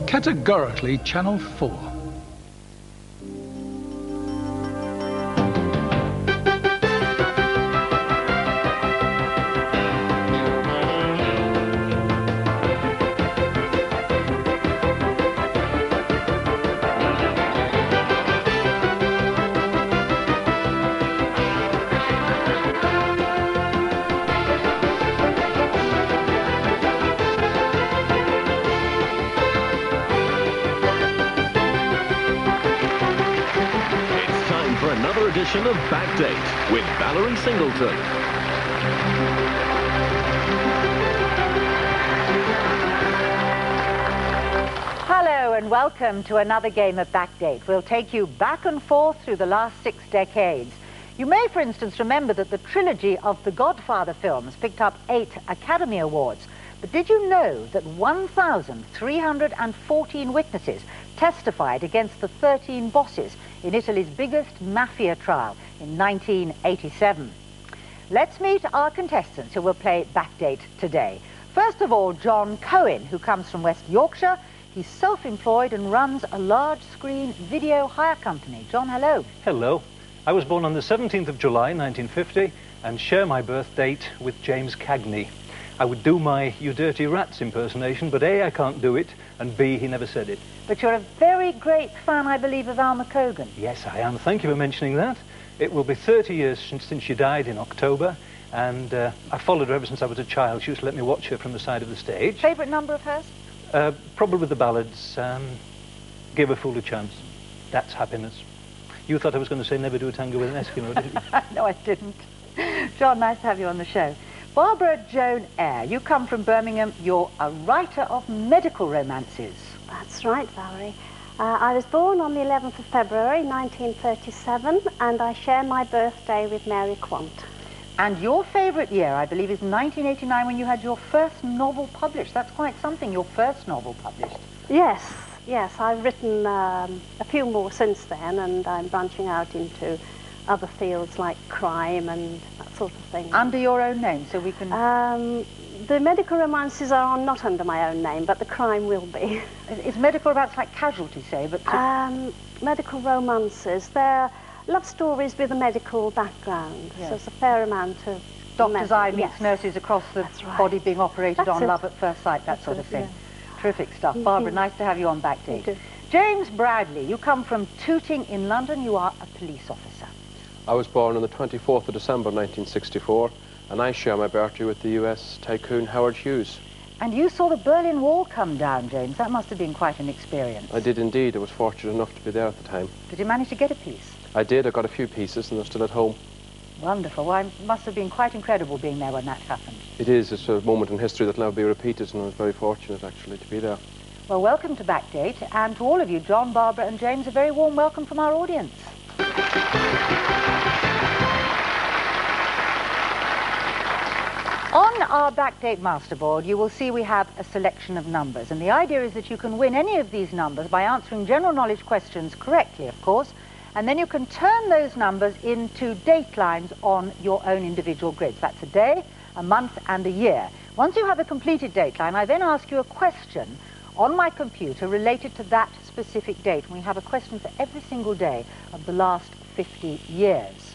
Categorically Channel 4. Edition of Backdate with Valerie Singleton. Hello and welcome to another game of Backdate. We'll take you back and forth through the last 6 decades. You may, for instance, remember that the trilogy of the Godfather films picked up 8 Academy Awards. But did you know that 1,314 witnesses testified against the 13 bosses in Italy's biggest mafia trial in 1987? Let's meet our contestants who will play Backdate today. First of all, John Cohen, who comes from West Yorkshire. He's self-employed and runs a large-screen video hire company. John, hello. Hello. I was born on the 17th of July, 1950, and share my birth date with James Cagney. I would do my "You Dirty Rats" impersonation, but A, I can't do it, and B, he never said it. But you're a very great fan, I believe, of Alma Cogan. Yes, I am. Thank you for mentioning that. It will be 30 years since she died in October, and I followed her ever since I was a child. She used to let me watch her from the side of the stage. Favourite number of hers? Probably with the ballads. Give a Fool a Chance. That's Happiness. You thought I was going to say Never Do a Tango with an Eskimo, didn't you? No, I didn't. John, nice to have you on the show. Barbara Joan Eyre, you come from Birmingham. You're a writer of medical romances. That's right, Valerie. I was born on the 11th of February, 1937, and I share my birthday with Mary Quant. And your favourite year, I believe, is 1989, when you had your first novel published. That's quite something, your first novel published. Yes, yes. I've written a few more since then, and I'm branching out into other fields like crime and that sort of thing. Under your own name, so we can... The medical romances are not under my own name, but the crime will be. Is medical romance like Casualty, say? But medical romances, they're love stories with a medical background. Yes. So there's a fair amount of... Doctor's eye meets nurses across the body being operated on, love at first sight, that sort of thing. Yeah. Terrific stuff. Barbara, nice to have you on Backdate. James Bradley, you come from Tooting in London. You are a police officer. I was born on the 24th of December 1964, and I share my birthday with the US tycoon Howard Hughes. And you saw the Berlin Wall come down, James. That must have been quite an experience. I did indeed. I was fortunate enough to be there at the time. Did you manage to get a piece? I did. I got a few pieces, and they're still at home. Wonderful. Well, it must have been quite incredible being there when that happened. It is. It's a moment in history that will never be repeated, and I was very fortunate, actually, to be there. Well, welcome to Backdate, and to all of you, John, Barbara and James, a very warm welcome from our audience. On our Backdate masterboard, you will see we have a selection of numbers, and the idea is that you can win any of these numbers by answering general knowledge questions correctly, of course, and then you can turn those numbers into date lines on your own individual grids. That's a day, a month, and a year. Once you have a completed date line, I then ask you a question on my computer related to that specific date. And we have a question for every single day of the last 50 years.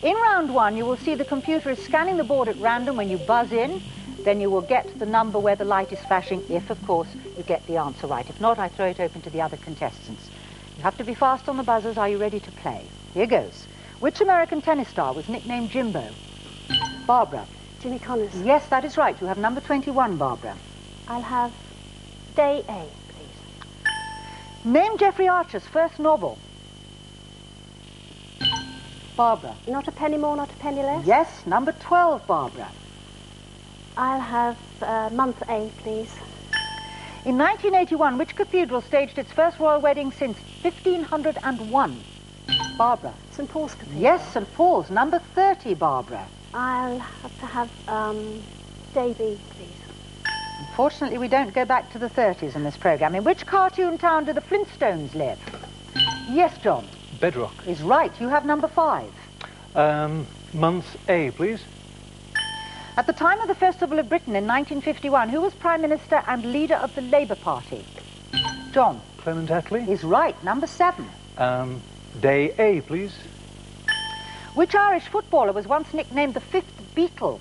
In round one, you will see the computer is scanning the board at random. When you buzz in, then you will get the number where the light is flashing, if, of course, you get the answer right. If not, I throw it open to the other contestants. You have to be fast on the buzzers. Are you ready to play? Here goes. Which American tennis star was nicknamed Jimbo? Barbara. Jimmy Connors. Yes, that is right. You have number 21, Barbara. I'll have day A, please. Name Jeffrey Archer's first novel. Barbara. Not a penny more, not a penny less? Yes, number 12, Barbara. I'll have month A, please. In 1981, which cathedral staged its first royal wedding since 1501? Barbara. St. Paul's Cathedral. Yes, St. Paul's. Number 30, Barbara. I'll have to have day B, please. Unfortunately, we don't go back to the 30s in this programme. In which cartoon town do the Flintstones live? Yes, John. Bedrock. Is right. You have number 5. Month A, please. At the time of the Festival of Britain in 1951, who was Prime Minister and leader of the Labour Party? John. Clement Attlee. Is right. Number 7. Day A, please. Which Irish footballer was once nicknamed the Fifth Beatle?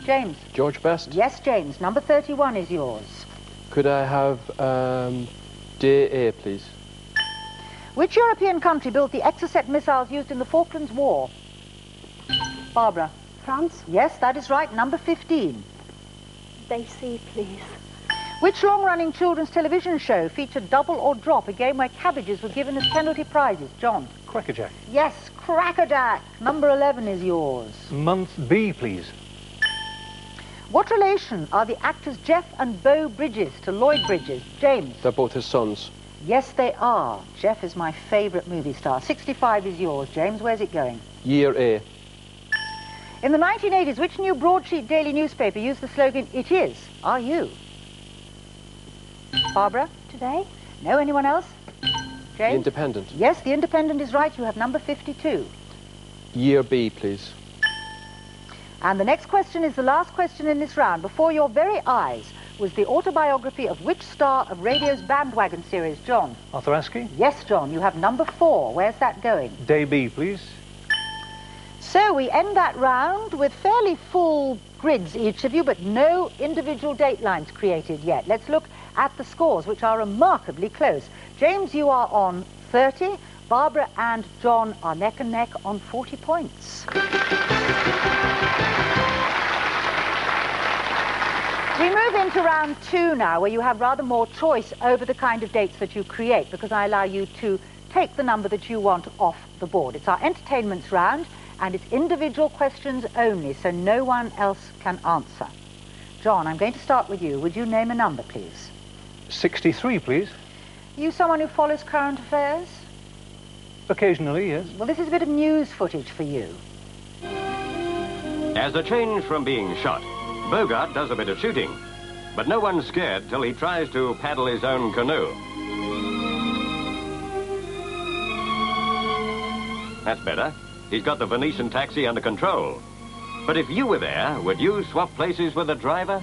James. George Best. Yes, James. Number 31 is yours. Could I have Day A, please? Which European country built the Exocet missiles used in the Falklands War? Barbara. France? Yes, that is right. Number 15. Day C, please. Which long-running children's television show featured Double or Drop, a game where cabbages were given as penalty prizes? John. Crackerjack. Yes, Crackerjack. Number 11 is yours. Month B, please. What relation are the actors Jeff and Beau Bridges to Lloyd Bridges? James. They're both his sons. Yes, they are. Jeff is my favourite movie star. 65 is yours. James, where's it going? Year A. In the 1980s, which new broadsheet daily newspaper used the slogan, "It is, are you"? Barbara? Today? No, anyone else? The James? Independent. Yes, The Independent is right. You have number 52. Year B, please. And the next question is the last question in this round. Before your very eyes was the autobiography of which star of radio's Bandwagon series? John? Arthur Askey. Yes, John. You have number 4. Where's that going? Day B, please. So we end that round with fairly full grids, each of you, but no individual datelines created yet. Let's look at the scores, which are remarkably close. James, you are on 30. Barbara and John are neck and neck on 40 points. We move into round 2 now, where you have rather more choice over the kind of dates that you create, because I allow you to take the number that you want off the board. It's our entertainments round, and it's individual questions only, so no one else can answer. John, I'm going to start with you. Would you name a number, please? 63, please. You someone who follows current affairs? Occasionally, yes. Well, this is a bit of news footage for you. As a change from being shot, Bogart does a bit of shooting, but no one's scared till he tries to paddle his own canoe. That's better. He's got the Venetian taxi under control. But if you were there, would you swap places with the driver?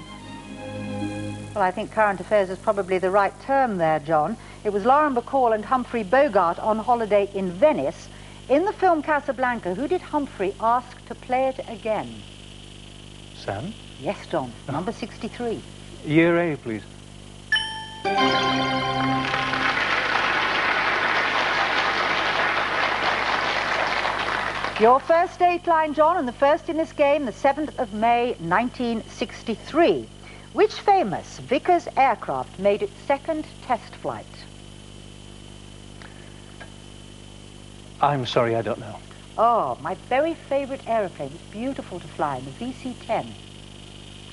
Well, I think current affairs is probably the right term there, John. It was Lauren Bacall and Humphrey Bogart on holiday in Venice. In the film Casablanca, who did Humphrey ask to play it again? Sam? Yes, John. Number 63. Year A, please. Your first dateline, John, and the first in this game, the 7th of May, 1963. Which famous Vickers aircraft made its second test flight? I'm sorry, I don't know. Oh, my very favourite aeroplane. It's beautiful to fly, the VC-10.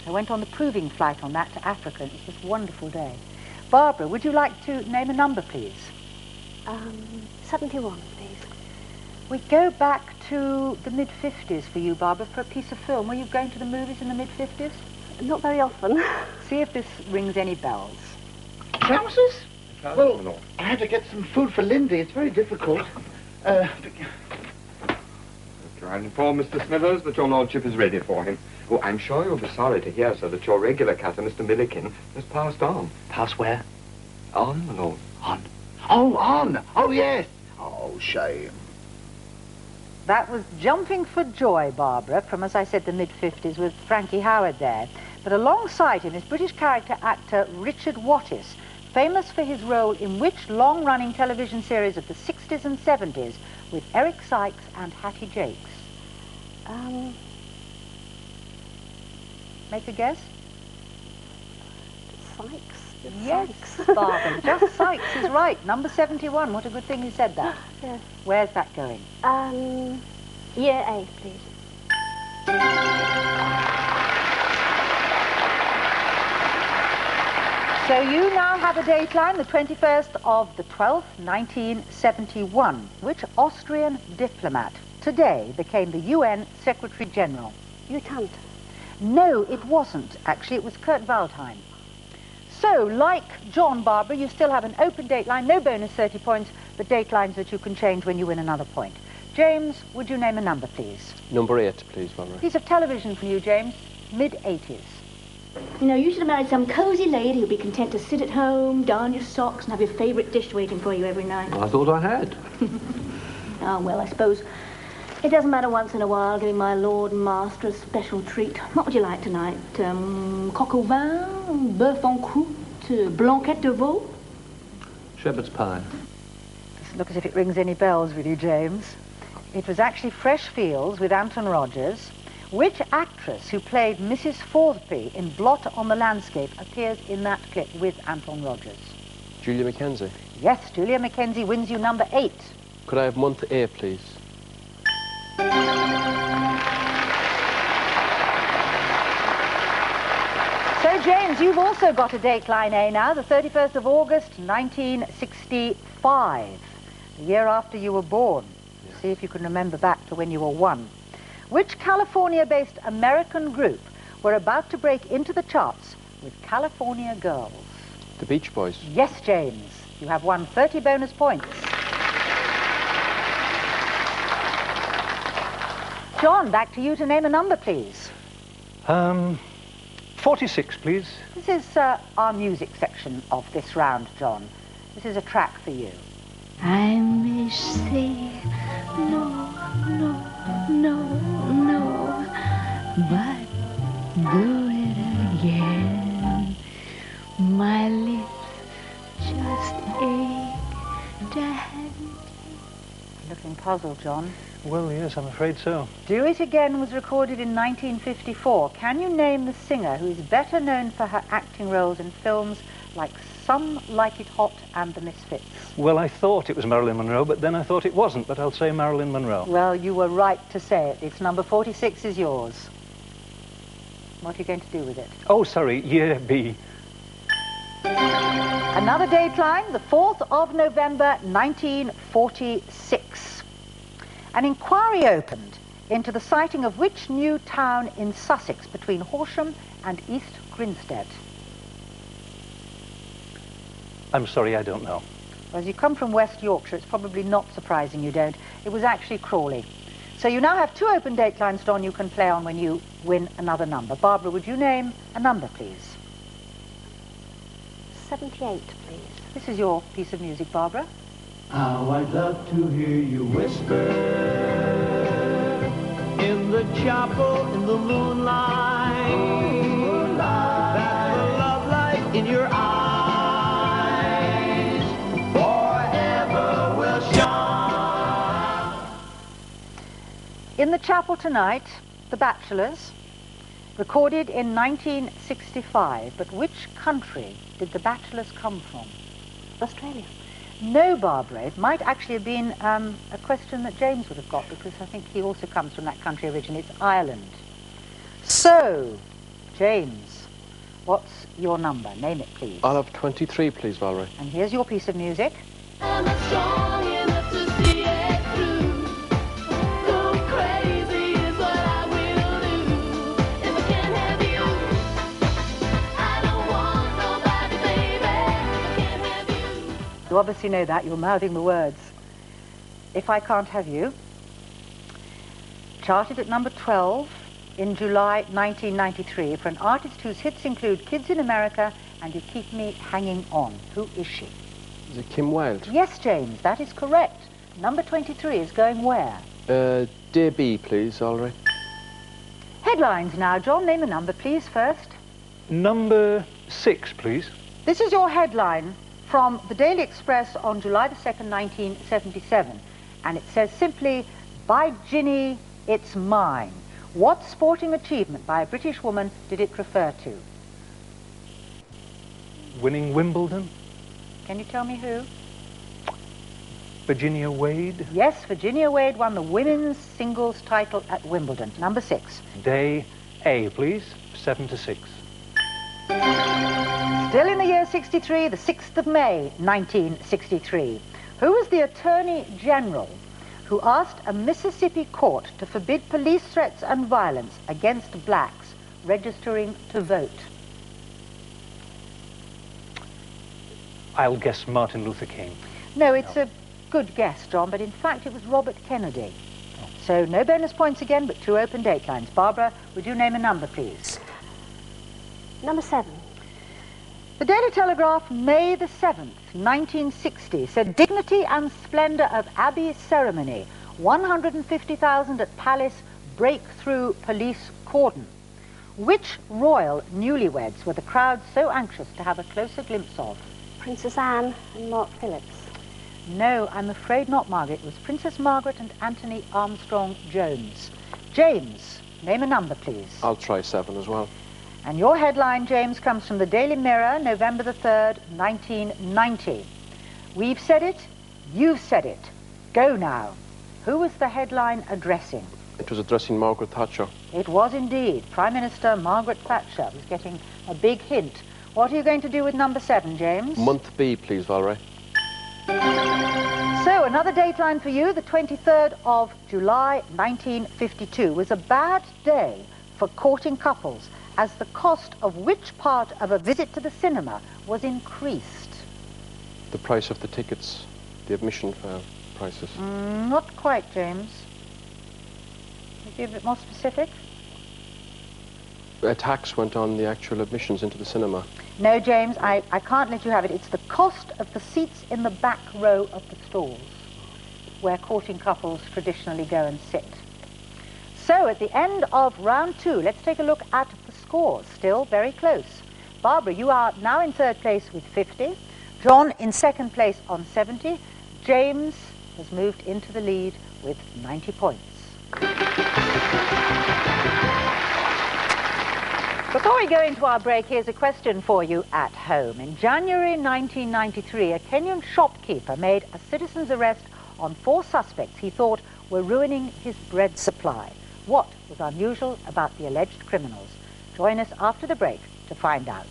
I went on the proving flight on that to Africa, and it was a wonderful day. Barbara, would you like to name a number, please? 71, please. We go back to the mid-50s for you, Barbara, for a piece of film. Were you going to the movies in the mid-50s? Not very often. See if this rings any bells. Trousers? Well, I had to get some food for Lindy. It's very difficult. Try and inform Mr. Smithers that your lordship is ready for him. Oh, I'm sure you'll be sorry to hear, sir, that your regular cutter, Mr. Milliken, has passed on. Pass where? On, my lord. On. Oh, on! Oh, yes! Oh, shame. That was Jumping for Joy, Barbara, from, as I said, the mid-50s with Frankie Howard there. But alongside him is British character actor Richard Wattis, famous for his role in which long-running television series of the 60s and 70s with Eric Sykes and Hattie Jakes? Make a guess? Sykes? Yes, Sykes. Barbara. Just Sykes is right. Number 71. What a good thing you said that. Yes. Where's that going? Year A, please. So you now have a dateline, the 21st of the 12th, 1971. Which Austrian diplomat today became the UN Secretary General? Lieutenant. No, it wasn't, actually. It was Kurt Waldheim. So, like John, Barbara, you still have an open dateline, no bonus 30 points, but datelines that you can change when you win another point. James, would you name a number, please? Number 8, please, Valerie. Piece of television for you, James. Mid-80s. You know, you should have married some cosy lady who'd be content to sit at home, darn your socks, and have your favourite dish waiting for you every night. I thought I had. Oh, well, I suppose it doesn't matter once in a while giving my lord and master a special treat. What would you like tonight? Coq au vin, bœuf en croûte, blanquette de veau? Shepherd's pie. Doesn't look as if it rings any bells with you, James. It was actually Fresh Fields with Anton Rogers. Which actress who played Mrs. Forthby in Blot on the Landscape appears in that clip with Anton Rogers? Julia Mackenzie. Yes, Julia Mackenzie wins you number 8. Could I have month A, please? So, James, you've also got a dateline A now, the 31st of August, 1965, the year after you were born. Yeah. See if you can remember back to when you were 1. Which California-based American group were about to break into the charts with California Girls? The Beach Boys. Yes, James. You have won 30 bonus points. John, back to you to name a number, please. 46, please. This is our music section of this round, John. This is a track for you. I may say no, no, no, no, but do it again. My lips just ache to have you. Looking puzzled, John. Well, yes, I'm afraid so. Do It Again was recorded in 1954. Can you name the singer who is better known for her acting roles in films like Some Like It Hot and The Misfits? Well, I thought it was Marilyn Monroe, but then I thought it wasn't, but I'll say Marilyn Monroe. Well, you were right to say it. It's number 46 is yours. What are you going to do with it? Oh, sorry, year B. Another dateline, the 4th of November, 1946. An inquiry opened into the sighting of which new town in Sussex between Horsham and East Grinstead? I'm sorry, I don't know. Well, as you come from West Yorkshire, it's probably not surprising you don't. It was actually Crawley. So you now have 2 open datelines, Don, you can play on when you win another number. Barbara, would you name a number, please? 78, please. This is your piece of music, Barbara. How I'd love to hear you whisper in the chapel in the moonlight, that the love light in your eyes forever will shine. In the chapel tonight, The Bachelors, recorded in 1965. But which country did The Bachelors come from? Australia. No, Barbara. It might actually have been a question that James would have got, because I think he also comes from that country originally. It's Ireland. So, James, what's your number? Name it, please. I'll have 23, please, Valerie. And here's your piece of music. I'm not strong enough to see it through. Go crazy is what I will do. If I can't have you, I don't want nobody, baby. If I can't have you. You obviously know that. You're mouthing the words. If I Can't Have You. Charted at number 12 in July 1993 for an artist whose hits include Kids in America and You Keep Me Hanging On. Who is she? Is it Kim Wilde? Yes, James, that is correct. Number 23 is going where? Day B, please, Valerie. Headlines now. John, name a number, please, first. Number 6, please. This is your headline from the Daily Express on July the 2nd, 1977. And it says simply, "By Ginny, it's mine." What sporting achievement by a British woman did it refer to? Winning Wimbledon. Can you tell me who? Virginia Wade. Yes, Virginia Wade won the women's singles title at Wimbledon. Number 6. Day A, please. 7 to 6. Still in the year 63, the 6th of May, 1963. Who was the Attorney General who asked a Mississippi court to forbid police threats and violence against blacks registering to vote? I'll guess Martin Luther King. No, it's a good guess, John, but in fact it was Robert Kennedy. So no bonus points again, but 2 open date lines. Barbara, would you name a number, please? Number 7. The Daily Telegraph, May the 7th, 1960, said dignity and splendour of Abbey ceremony. 150,000 at Palace break through police cordon. Which royal newlyweds were the crowd so anxious to have a closer glimpse of? Princess Anne and Mark Phillips. No, I'm afraid not, Margaret. It was Princess Margaret and Anthony Armstrong Jones. James, name a number, please. I'll try 7 as well. And your headline, James, comes from the Daily Mirror, November the 3rd, 1990. We've said it, you've said it. Go now. Who was the headline addressing? It was addressing Margaret Thatcher. It was indeed. Prime Minister Margaret Thatcher was getting a big hint. What are you going to do with number 7, James? Month B, please, Valerie. So, another dateline for you. The 23rd of July, 1952 was a bad day for courting couples, as the cost of which part of a visit to the cinema was increased? The price of the tickets, the admission prices. Not quite, James. Could you be a bit more specific? A tax went on the actual admissions into the cinema. No, James, I can't let you have it. It's the cost of the seats in the back row of the stalls, where courting couples traditionally go and sit. So, at the end of round 2, let's take a look at the scores. Still very close. Barbara, you are now in 3rd place with 50. John in 2nd place on 70. James has moved into the lead with 90 points. Before we go into our break, here's a question for you at home. In January 1993, a Kenyan shopkeeper made a citizen's arrest on 4 suspects he thought were ruining his bread supply. What was unusual about the alleged criminals? Join us after the break to find out.